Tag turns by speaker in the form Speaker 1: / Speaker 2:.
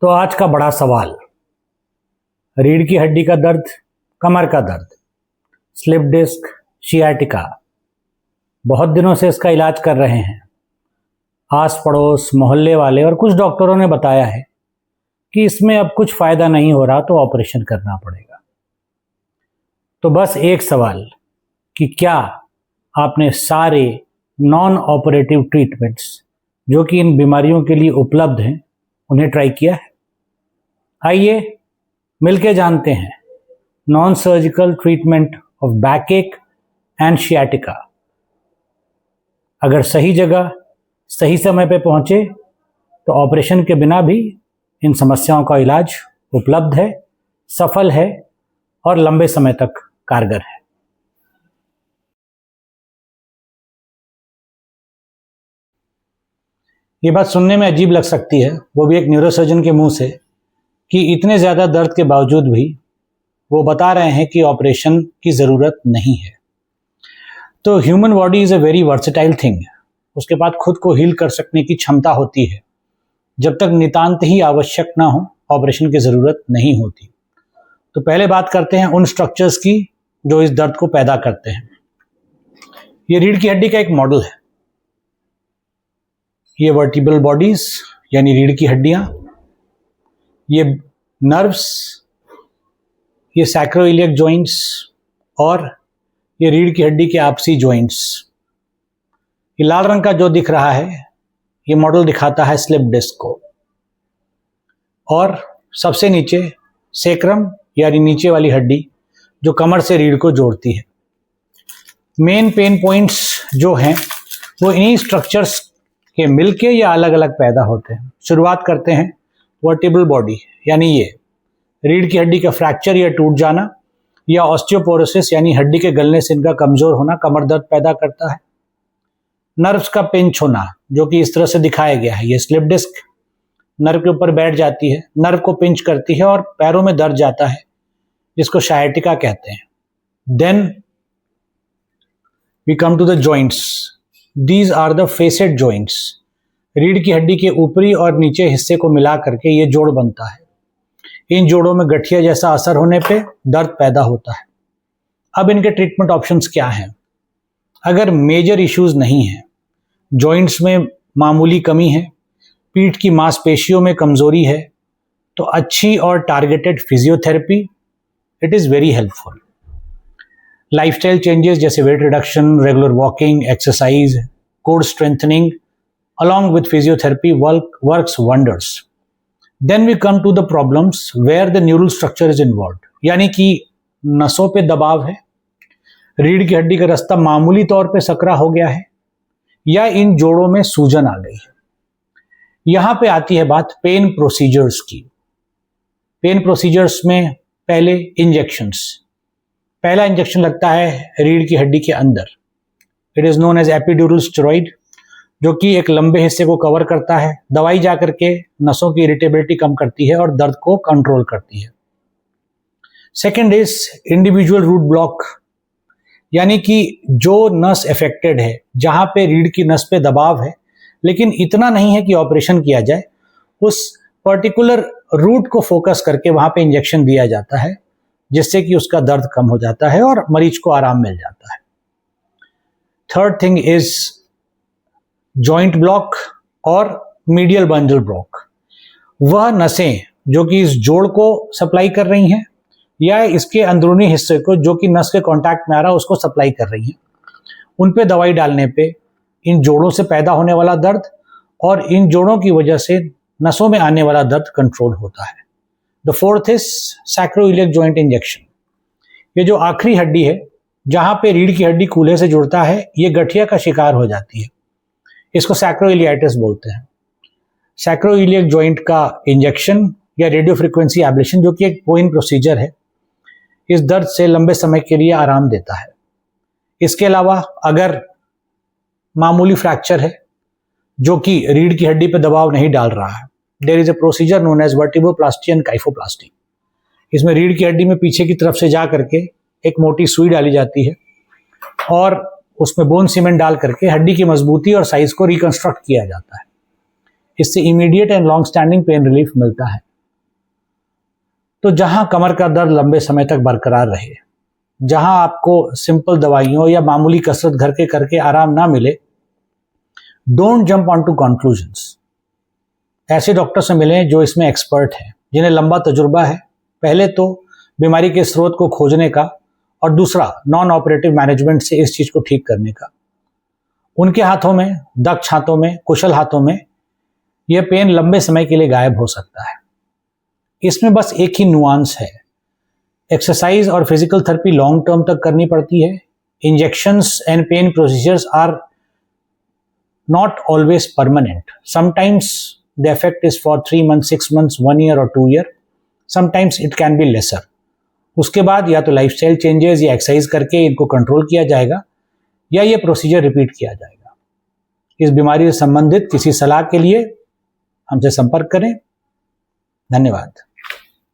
Speaker 1: तो आज का बड़ा सवाल, रीढ़ की हड्डी का दर्द, कमर का दर्द, स्लिप डिस्क, सियाटिका, बहुत दिनों से इसका इलाज कर रहे हैं। आस पड़ोस मोहल्ले वाले और कुछ डॉक्टरों ने बताया है कि इसमें अब कुछ फायदा नहीं हो रहा तो ऑपरेशन करना पड़ेगा। तो बस एक सवाल कि क्या आपने सारे नॉन ऑपरेटिव ट्रीटमेंट्स जो कि इन बीमारियों के लिए उपलब्ध हैं उन्हें ट्राई किया है? आइए मिलके जानते हैं non surgical treatment of बैकएक and sciatica. अगर सही जगह सही समय पे पहुंचे तो ऑपरेशन के बिना भी इन समस्याओं का इलाज उपलब्ध है, सफल है और लंबे समय तक कारगर है। ये बात सुनने में अजीब लग सकती है, वो भी एक न्यूरोसर्जन के मुंह से, कि इतने ज़्यादा दर्द के बावजूद भी वो बता रहे हैं कि ऑपरेशन की ज़रूरत नहीं है। तो human body is a very versatile thing. उसके पास खुद को हील कर सकने की क्षमता होती है। जब तक नितांत ही आवश्यक ना हो ऑपरेशन की ज़रूरत नहीं होती। तो पहले बात करते हैं उन स्ट्रक्चर्स की जो इस दर्द को पैदा करते हैं। ये रीढ़ की हड्डी का एक मॉडल है। ये वर्टिब्रल बॉडीज यानी रीढ़ की हड्डियां, ये नर्व्स, ये सैक्रोइलियक जॉइंट्स और ये रीढ़ की हड्डी के आपसी जॉइंट्स। ये लाल रंग का जो दिख रहा है ये मॉडल दिखाता है स्लिप डिस्क को। और सबसे नीचे सेक्रम यानी नीचे वाली हड्डी जो कमर से रीढ़ को जोड़ती है। मेन पेन पॉइंट्स जो हैं वो इन्हीं स्ट्रक्चर्स के मिलके या अलग अलग पैदा होते हैं। शुरुआत करते हैं वर्टिब्रल बॉडी यानी ये रीढ़ की हड्डी का फ्रैक्चर या टूट जाना या ऑस्टियोपोरोसिस यानी हड्डी के गलने से इनका कमजोर होना कमर दर्द पैदा करता है। नर्व्स का पिंच होना जो कि इस तरह से दिखाया गया है। ये स्लिप डिस्क नर्व के ऊपर बैठ जाती है, नर्व को पिंच करती है और पैरों में दर्द जाता है जिसको सायटिका कहते हैं। Then we come to the joints. These are the facet joints। रीढ़ की हड्डी के ऊपरी और नीचे हिस्से को मिला करके ये जोड़ बनता है। इन जोड़ों में गठिया जैसा असर होने पे दर्द पैदा होता है। अब इनके ट्रीटमेंट ऑप्शंस क्या हैं? अगर मेजर इश्यूज नहीं हैं, जॉइंट्स में मामूली कमी है, पीठ की मांसपेशियों में कमजोरी है, तो अच्छी और targeted physiotherapy it is very helpful. Lifestyle changes जैसे weight reduction, regular walking, exercise, core strengthening along with physiotherapy works wonders। Then we come to the problems where the neural structure is involved। यानी कि नसों पे दबाव है, रीढ़ की हड्डी का रास्ता मामूली तौर पे सकरा हो गया है या इन जोड़ों में सूजन आ गई है। यहां पे आती है बात पेन प्रोसीजर्स की। पेन प्रोसीजर्स में पहले इंजेक्शंस। पहला इंजेक्शन लगता है रीढ़ की हड्डी के अंदर। It is known as epidural steroid, जो कि एक लंबे हिस्से को कवर करता है। दवाई जाकर के नसों की इरिटेबिलिटी कम करती है और दर्द को कंट्रोल करती है। Second is individual root block, यानी कि जो नस अफेक्टेड है, जहां पे रीढ़ की नस पे दबाव है लेकिन इतना नहीं है कि ऑपरेशन किया जाए, उस पर्टिकुलर रूट को फोकस करके वहां पे इंजेक्शन दिया जाता है जिससे कि उसका दर्द कम हो जाता है और मरीज को आराम मिल जाता है। Third thing is joint block और मीडियल बंडल ब्लॉक। वह नसें जो कि इस जोड़ को सप्लाई कर रही हैं या इसके अंदरूनी हिस्से को जो कि नस के कांटेक्ट में आ रहा है उसको सप्लाई कर रही हैं, उन पे दवाई डालने पे इन जोड़ों से पैदा होने वाला दर्द और इन जोड़ों की वजह से नसों में आने वाला दर्द कंट्रोल होता है। The fourth is sacroiliac joint injection. ये जो आखिरी हड्डी है जहां पे रीढ़ की हड्डी कूल्हे से जुड़ता है, ये गठिया का शिकार हो जाती है। इसको सैक्रोइलियाइटिस बोलते हैं। सैक्रोइलियक जॉइंट का इंजेक्शन या रेडियो फ्रिक्वेंसी एब्लेशन, जो कि एक पोइन प्रोसीजर है, इस दर्द से लंबे समय के लिए आराम देता है। इसके अलावा अगर मामूली फ्रैक्चर है जो कि रीढ़ की हड्डी पे दबाव नहीं डाल रहा है, there is a procedure known as vertebroplasty and kyphoplasty. इसमें रीढ़ की हड्डी में पीछे की तरफ से जा करके एक मोटी सुई डाली जाती है और उसमें बोन सीमेंट डाल करके हड्डी की मजबूती और साइज को रिकंस्ट्रक्ट किया जाता है। इससे immediate and long standing pain relief मिलता है। तो जहां कमर का दर्द लंबे समय तक बरकरार रहे, जहां आपको सिंपल दवाइयों या मामूली कसरत घर के करके आराम ना मिले, don't jump on to conclusions. ऐसे डॉक्टर से मिलें जो इसमें एक्सपर्ट हैं, जिन्हें लंबा तजुर्बा है, पहले तो बीमारी के स्रोत को खोजने का और दूसरा नॉन ऑपरेटिव मैनेजमेंट से इस चीज को ठीक करने का। उनके हाथों में, दक्ष हाथों में, कुशल हाथों में यह पेन लंबे समय के लिए गायब हो सकता है। इसमें बस एक ही नुआंस है, एक्सरसाइज और फिजिकल थेरेपी लॉन्ग टर्म तक करनी पड़ती है। Injections and pain procedures are not always permanent. Sometimes the effect is for 3 months, 6 months, 1 year और 2 year. Sometimes it can be lesser. उसके बाद या तो लाइफस्टाइल चेंजेस या एक्सरसाइज करके इनको कंट्रोल किया जाएगा या ये प्रोसीजर रिपीट किया जाएगा। इस बीमारी से संबंधित किसी सलाह के लिए हमसे संपर्क करें। धन्यवाद।